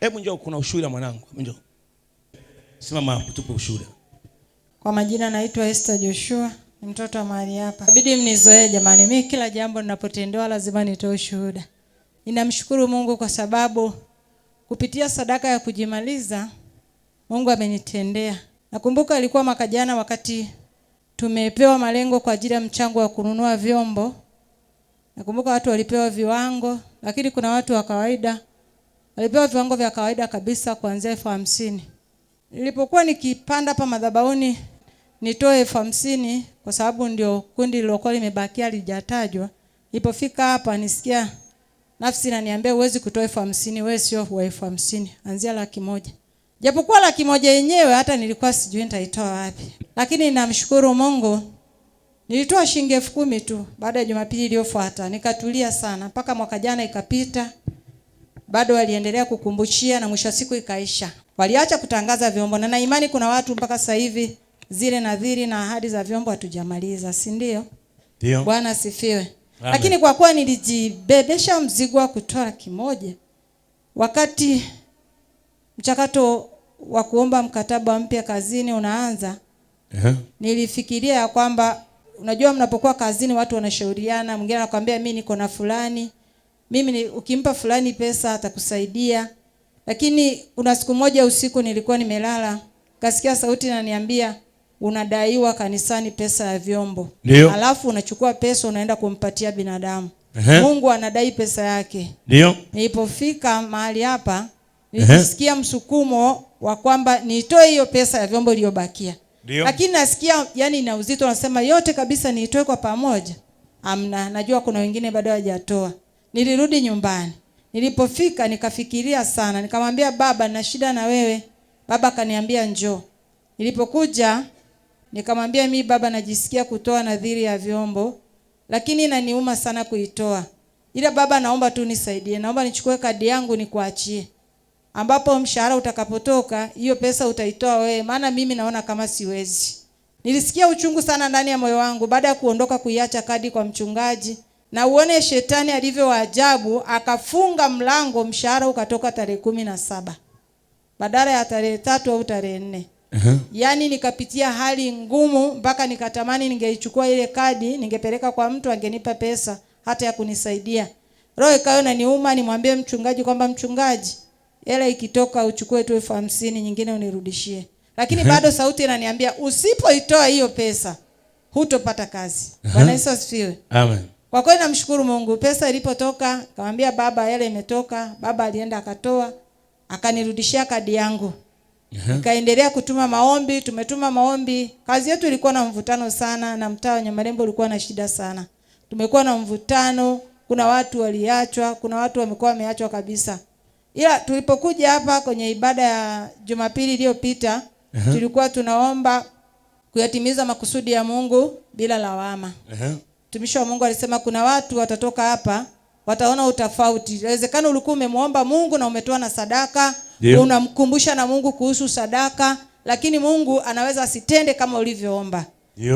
Hebu njoo, kuna ushuhuda mwanangu. Njoo. Simama hapo tupe ushuhuda. Kwa majina naitwa Esther Joshua, ni mtoto wa mahali hapa. Inabidi mnizoee jamani, mimi kila jambo ninapotendewa lazima nitoe ushuhuda. Ninamshukuru Mungu kwa sababu kupitia sadaka ya kujimaliza Mungu amenitendea. Nakumbuka ilikuwa mwaka jana wakati tumepewa malengo kwa ajili ya mchango wa kununua vyombo. Nakumbuka watu walipewa viwango, lakini kuna watu wa kawaida walipewa viwango vya kawaida kabisa kuanzia 50,000. Nilipokuwa nikipanda hapa madhabahuni nitoe 50,000 kwa sababu ndio kundi lilokuwa limebakia lijatajwa. Nilipofika hapa nisikia nafsi inaniambia huwezi kutoa 50,000, wewe sio wa 50,000, anzia 100,000. Japokuwa 100,000 yenyewe hata nilikuwa sijui nitaitoa wapi. Lakini namshukuru Mungu nilitoa shilingi 10,000 tu baada ya Jumapili iliyofuata. Nikatulia sana mpaka mwaka jana ikapita. Bado waliendelea kukumbushia na mwisho wa siku ikaisha. Waliacha kutangaza vyombo na imani kuna watu mpaka sasa hivi zile nadhiri na ahadi za vyombo hatujamaliza, si ndio? Ndio. Bwana asifiwe. Lakini kwa kuwa nilijibebesha mzigo wa kutoa 100,000 wakati mchakato wa kuomba mkataba mpya kazini unaanza, nilifikiria ya kwamba unajua mnapokuwa kazini watu wanashauriana, mwingine anakuambia mimi niko na fulani, ukimpa fulani pesa atakusaidia. Lakini kuna siku moja usiku nilikuwa nimelala, kasikia sauti inaniambia unadaiwa kanisani pesa ya vyombo. Alafu unachukua pesa unaenda kumpatia binadamu. Mungu anadai pesa yake. Ndio. Nilipofika mahali hapa nilisikia msukumo wa kwamba nitoe hiyo pesa ya vyombo iliyobakia. Lakini nasikia yani ina uzito, nasema yote kabisa niitoe kwa pamoja. Amna, najua kuna wengine bado hawajatoa. Nilirudi nyumbani. Nilipofika nikafikiria sana, nikamwambia baba na shida na wewe. Baba kaniambia njoo. Nilipokuja nikamwambia mimi baba najisikia kutoa nadhiri ya vyombo, lakini inaniuma sana kuitoa. Ila baba naomba tu nisaidie. Naomba nichukue kadi yangu nikuachie. Ambapo mshahara utakapotoka, hiyo pesa utaitoa wewe, maana mimi naona kama siwezi. Nilisikia uchungu sana ndani ya moyo wangu baada ya kuondoka kuiacha kadi kwa mchungaji. Na uone shetani alivyo wa ajabu, akafunga mlango, mshahara ukatoka tarehe 17 badala ya tarehe 3 au tarehe 4. Yaani nikapitia hali ngumu mpaka nikatamani ningeichukua ile kadi, ningepeleka kwa mtu angenipa pesa hata ya kunisaidia. Roho ikawa inaniuma, nimwambie mchungaji kwamba mchungaji, hela ikitoka uchukue tu 50,000 nyingine unirudishie. Lakini bado sauti inaniambia usipoitoa hiyo pesa hutopata kazi. Bwana Yesu asifiwe. Amen. Kwa kweli namshukuru Mungu, pesa ilipotoka, nikamwambia baba hela imetoka, baba alienda akatoa, akanirudishia kadi yangu. Nikaendelea kutuma maombi, tumetuma maombi. Kazi yetu ilikuwa na mvutano sana na mtaa wa Nyamarembo ulikuwa na shida sana. Tumekuwa na mvutano, kuna watu waliachwa, kuna watu wamekuwa wameachwa kabisa. Ila tulipokuja hapa kwenye ibada ya Jumapili iliyopita, tulikuwa tunaomba kuyatimiza makusudi ya Mungu bila lawama. Mtumishi wa Mungu alisema kuna watu watatoka hapa wataona utofauti. Inawezekana ulikuwa umemuomba Mungu na umetoa na sadaka, unamkumbusha na Mungu kuhusu sadaka, lakini Mungu anaweza asitende kama ulivyoomba.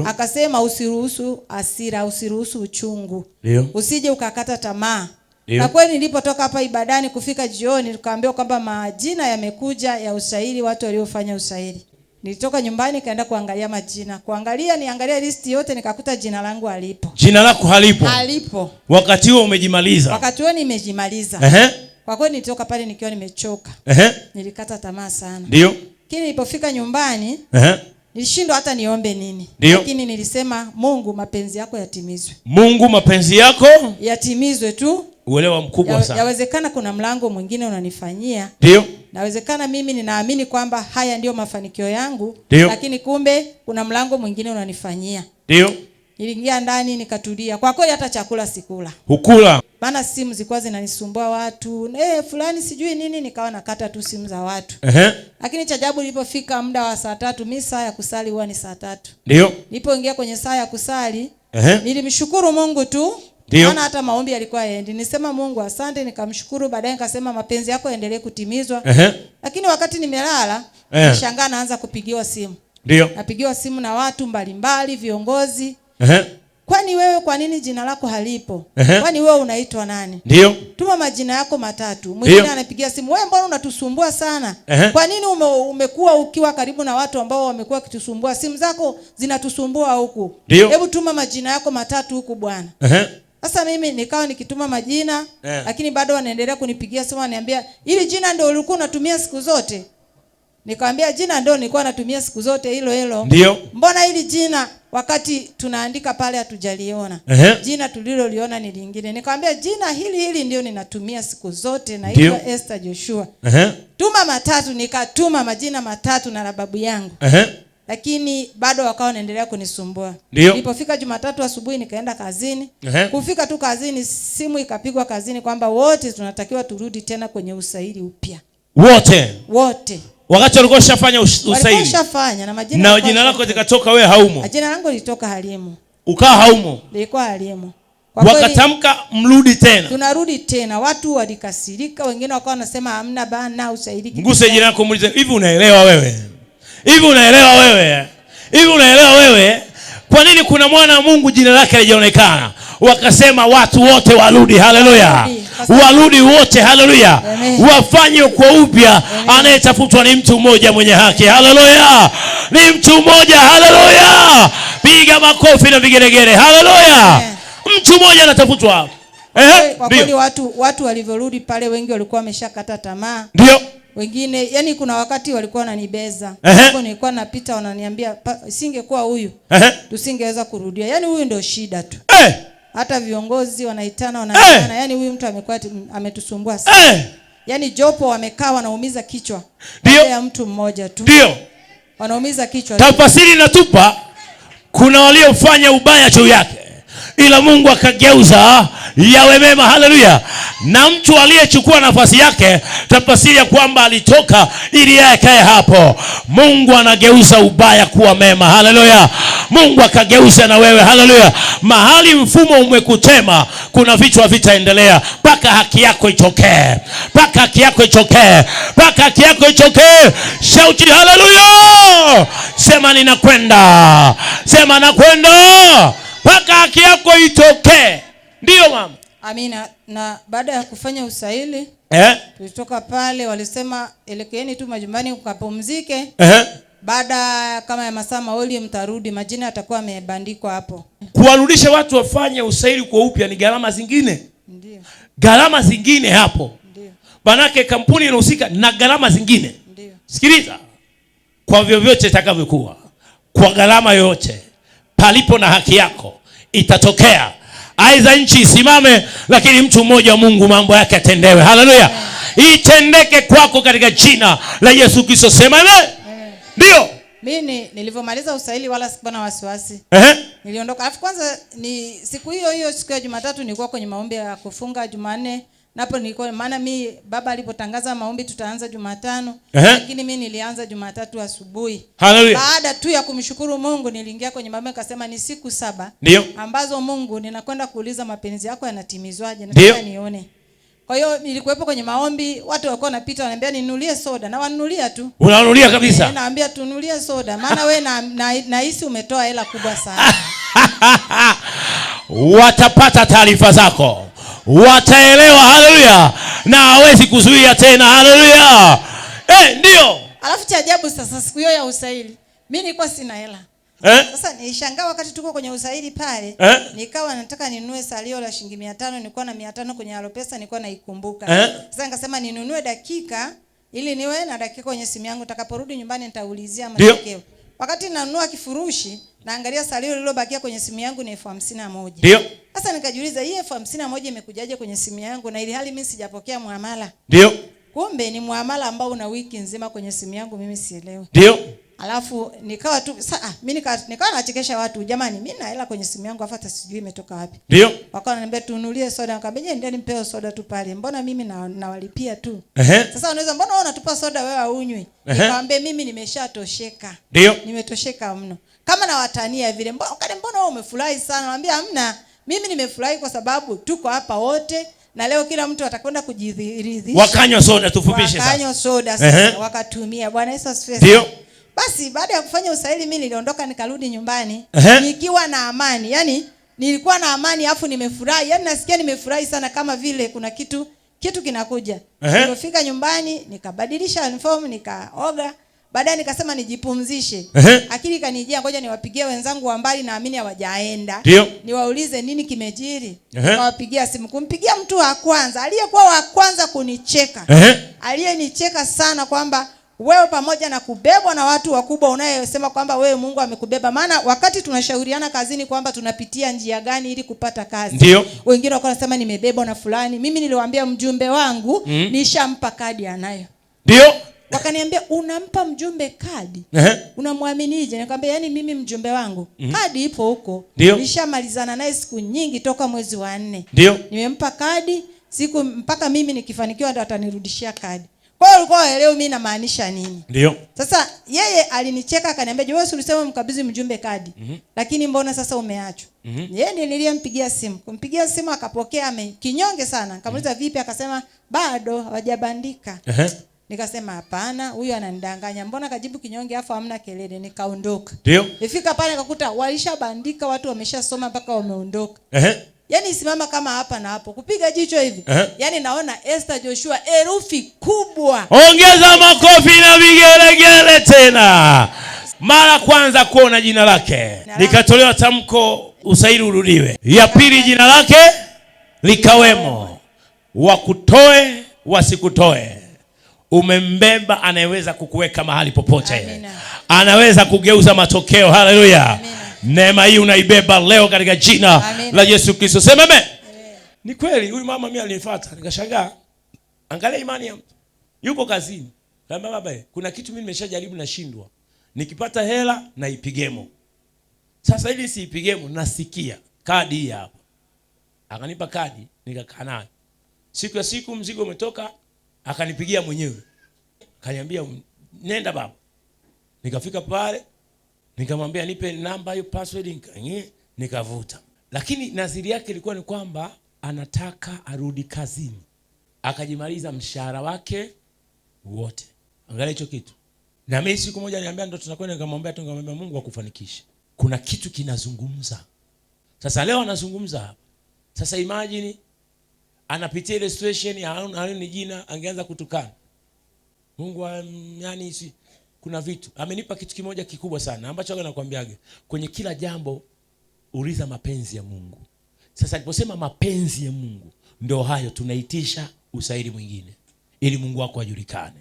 Akasema usiruhusu hasira, usiruhusu uchungu. Usije ukakata tamaa. Na kweli nilipotoka hapa ibadani kufika jioni tukaambiwa kwamba majina yamekuja ya usaili, watu waliofanya usaili. Nilitoka nyumbani kaenda kuangalia majina. Niangalia listi yote nikakuta jina langu halipo. Jina lako halipo? Halipo. Wakati huo umejimaliza? Wakati huo nimejimaliza. Kwa kweli nilitoka pale nikiwa nimechoka. Nilikata tamaa sana. Ndio. Lakini nilipofika nyumbani, nilishindwa hata niombe nini. Lakini nilisema Mungu mapenzi yako yatimizwe. Mungu mapenzi yako yatimizwe tu. Uelewa mkubwa sana. Yawezekana kuna mlango mwingine unanifanyia. Ndio. Nawezekana mimi ninaamini kwamba haya ndio mafanikio yangu, lakini kumbe kuna mlango mwingine unanifanyia. Ndio. Niliingia ndani nikatulia. Kwa kweli hata chakula sikula. Hukula? Maana simu zilikuwa zinanisumbua watu. Fulani sijui nini, nikawa nakata tu simu za watu. Lakini cha ajabu nilipofika muda wa saa 3, mimi saa ya kusali huwa ni saa 3. Ndio. Nilipoingia kwenye saa ya kusali, nilimshukuru Mungu tu. Maana hata maombi yalikuwa yaendi. Nisema Mungu asante, nikamshukuru, baadaye nikasema mapenzi yako yaendelee kutimizwa. Lakini wakati nimelala, nishangaa naanza kupigiwa simu. Ndio. Napigiwa simu na watu mbalimbali, viongozi. kwani wewe kwa nini jina lako halipo? Kwani wewe unaitwa nani? Ndio. Tuma majina yako matatu. Mwingine anapigia simu, wewe mbona unatusumbua sana? Kwa nini umekuwa ukiwa karibu na watu ambao wamekuwa kitusumbua? Simu zako zinatusumbua huku. Hebu tuma majina yako matatu huku bwana. Sasa mimi nikawa nikituma majina, lakini bado wanaendelea kunipigia simu, wananiambia, "Hili jina ndio ulikuwa unatumia siku zote?" Nikamwambia, "Jina ndio nilikuwa natumia siku zote, hilo." Ndio. "Mbona hili jina wakati tunaandika pale hatujaliona?" "Jina tuliloliona ni lingine." Nikamwambia, "Jina hili ndio ninatumia siku zote, naitwa Esther Joshua." "Tuma matatu." Nikatuma majina matatu na la babu yangu. Lakini bado wakawa wanaendelea kunisumbua. Nilipofika Jumatatu asubuhi nikaenda kazini. Kufika tu kazini, simu ikapigwa kazini kwamba wote tunatakiwa turudi tena kwenye usaili upya. Wote. Wakati walikuwa washafanya usaili. Walikuwa washafanya na majina. Na jina lako likatoka wewe haumo. Jina langu lilitoka Halimu. Ukawa haumo. Lilikuwa Halimu. Wakatamka mrudi tena. Tunarudi tena. Watu walikasirika, wengine wakawa wanasema hamna bana usaili. Nguse jina lako muulize, hivi unaelewa wewe? Hivi unaelewa wewe? Hivi unaelewa wewe? Kwa nini kuna mwana wa Mungu jina lake halijaonekana? Wakasema watu wote warudi. Haleluya. Warudi wote. Haleluya. Wafanye kwa upya. Anayetafutwa ni mtu mmoja mwenye haki. Haleluya. Ni mtu mmoja. Haleluya. Piga makofi na vigeregere. Haleluya. Mtu mmoja anatafutwa. Kwa kweli watu walivyorudi pale wengi walikuwa wameshakata tamaa. Ndio. Wengine yani kuna wakati walikuwa wananibeza. Hapo nilikuwa napita wananiambia singekuwa huyu tusingeweza kurudia. Yani huyu ndio shida tu. Hata viongozi wanaitana yani huyu mtu amekuwa ametusumbua sana. Yani jopo wamekaa wanaumiza kichwa. Baada ya mtu mmoja tu. Ndio. Wanaumiza kichwa. Tafasiri inatupa kuna waliofanya ubaya juu yake, ila Mungu akageuza yawe mema. Haleluya. Na mtu aliyechukua nafasi yake, tafasiri ya kwamba alitoka ili yeye kae hapo. Mungu anageuza ubaya kuwa mema. Haleluya. Mungu akageuza na wewe. Haleluya. Mahali mfumo umekutema, kuna vitu havitaendelea mpaka haki yako itokee. Mpaka haki yako itokee. Mpaka haki yako itokee. Shauti haleluya. Sema ninakwenda. Sema nakwenda. Mpaka haki yako itokee. Ndio mama. Amina. Na baada ya kufanya usaili tulitoka pale, walisema elekeeni tu majumbani ukapumzike. Baada kama ya masaa mawili mtarudi, majina yatakuwa yamebandikwa hapo. Kuwarudisha watu wafanye usaili kwa upya ni gharama zingine. Ndio. Gharama zingine hapo. Ndio. Manake kampuni inahusika na gharama zingine. Ndio. Sikiliza. Kwa vyovyote itakavyokuwa, kwa gharama yoyote, palipo na haki yako itatokea. Aidha nchi isimame, lakini mtu mmoja wa Mungu mambo yake atendewe. Haleluya. Itendeke kwako katika jina la Yesu Kristo. Sema amen. Ndio. Mimi nilivyomaliza usaili wala sikuwa na wasiwasi. Niliondoka. Alafu kwanza ni siku hiyo siku ya Jumatatu nilikuwa kwenye maombi ya kufunga. Jumanne napo nilikuwa, maana mimi baba alipotangaza maombi tutaanza Jumatano, lakini mimi nilianza Jumatatu asubuhi. Haleluya. Baada tu ya kumshukuru Mungu niliingia kwenye maombi akasema ni siku 7 ambazo Mungu ninakwenda kuuliza mapenzi yako yanatimizwaje, nataka nione. Kwa hiyo nilikuwepo kwenye maombi, watu walikuwa wanapita wananiambia ninunulie soda, na wanunulia tu. Unanunulia kabisa? Naambia tununulie soda maana wewe nahisi umetoa hela kubwa sana. Watapata taarifa zako. Wataelewa. Haleluya. Na hawezi kuzuia tena. Haleluya. Ndio. Alafu cha ajabu sasa siku hiyo ya usaili mimi nilikuwa sina hela. Sasa nishangaa wakati tuko kwenye usaili pale, nikawa nataka ninunue salio la shilingi 500, nilikuwa na 500 kwenye Alopesa nilikuwa naikumbuka. Sasa nikasema ninunue dakika ili niwe na dakika kwenye simu yangu, nitakaporudi nyumbani nitaulizia matokeo. Wakati nanunua kifurushi naangalia salio lililobakia kwenye simu yangu ni 51,000. Ndio. Sasa nikajiuliza hii 51,000 imekujaje kwenye simu yangu na ili hali mimi sijapokea muamala. Ndio. Kumbe ni muamala ambao una wiki nzima kwenye simu yangu, mimi sielewi. Ndio. Alafu nikawa tu mimi nikawa nachekesha watu, jamani mimi na hela kwenye simu yangu afuata sijui imetoka wapi. Ndio. Wakawa wananiambia tununulie soda, nikamwambia ndio nipewe soda tu pale. Mbona mimi nawalipia tu. Sasa unaweza mbona wewe unatupa soda wewe haunywi? Nikamwambia mimi nimeshatosheka. Ndio. Nimetosheka mno. Kama na watania vile, mbona wewe umefurahi sana? Naambia hamna. Mimi nimefurahi kwa sababu tuko hapa wote na leo kila mtu atakwenda kujiridhisha. Wakanywa soda, tufupishe sasa. Wakanywa soda sasa wakatumia. Bwana Yesu asifiwe. Ndio. Basi baada ya kufanya usaili mimi niliondoka nikarudi nyumbani nikiwa na amani. Yaani nilikuwa na amani afu nimefurahi. Yaani nasikia nimefurahi sana kama vile kuna kitu kinakuja. Nilipofika nyumbani nikabadilisha uniform, nikaoga. Baadaye nikasema nijipumzishe. Akili kanijia, ngoja niwapigie wenzangu wa mbali, naamini hawajaenda. Niwaulize nini kimejiri. Nikawapigia simu. Kumpigia mtu wa kwanza, aliyekuwa wa kwanza kunicheka. Aliyenicheka sana kwamba wewe pamoja na kubebwa na watu wakubwa unayosema kwamba wewe Mungu amekubeba. Maana wakati tunashauriana kazini kwamba tunapitia njia gani ili kupata kazi. Ndio. Wengine wako nasema nimebebwa na fulani. Mimi niliwaambia mjumbe wangu nishampa kadi anayo. Ndio. Wakaniambia unampa mjumbe kadi? Unamwaminije? Nikamwambia yani mimi mjumbe wangu kadi ipo huko. Nilishamalizana naye siku nyingi toka mwezi wa 4. Ndio. Nimempa kadi siku mpaka mimi nikifanikiwa ndo atanirudishia kadi. Kwa hiyo ulikuwa uelewi mimi namaanisha nini? Ndio. Sasa yeye alinicheka akaniambia, "Je, wewe ulisema mkabidhi mjumbe kadi? Lakini mbona sasa umeachwa?" Yeye ndiye nilimpigia simu. Kumpigia simu akapokea kinyonge sana. Nikamuuliza vipi? Akasema bado hawajabandika. Nikasema hapana, huyu ananidanganya. Mbona kajibu kinyonge afu hamna kelele? Nikaondoka. Ndio. Nifika pale nikakuta walishabandika, watu wameshasoma mpaka wameondoka. Yaani simama kama hapa na hapo. Kupiga jicho hivi. Yaani naona Esther Joshua herufi kubwa. Ongeza makofi na vigelegele tena. Mara kwanza kuona jina lake likatolewa tamko usairi urudiwe. Ya pili jina lake likawemo. Wakutoe wasikutoe. Umembeba, anayeweza kukuweka mahali popote. Anaweza kugeuza matokeo. Haleluya. Neema hii unaibeba leo katika jina la Yesu Kristo. Sema amen. Ni kweli huyu mama mimi alinifuata, nikashangaa. Angalia imani ya mtu. Yuko kazini. Kama baba, kuna kitu mimi nimeshajaribu nashindwa. Nikipata hela na ipigemo. Sasa ili siipigemo nasikia kadi hii hapa. Akanipa kadi, nikakaa nayo. Siku ya siku mzigo umetoka, akanipigia mwenyewe. Akaniambia nenda baba. Nikafika pale, nikamwambia nipe namba hiyo password, nikavuta. Lakini naziri yake ilikuwa ni kwamba anataka arudi kazini. Akajimaliza mshahara wake wote. Angalia hicho kitu. Na mimi siku moja niambia ndo tunakwenda, nikamwambia Mungu akufanikishe. Kuna kitu kinazungumza. Sasa leo anazungumza hapa. Sasa imagine anapitia ile situation ya ni jina, angeanza kutukana. Mungu yani kuna vitu. Amenipa kitu kimoja kikubwa sana ambacho nakwambiaga. Kwenye kila jambo uliza mapenzi ya Mungu. Sasa aliposema mapenzi ya Mungu, ndio hayo tunaitisha usairi mwingine ili Mungu wako ajulikane.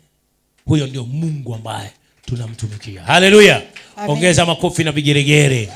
Huyo ndio Mungu ambaye tunamtumikia. Haleluya. Ongeza makofi na vigeregere.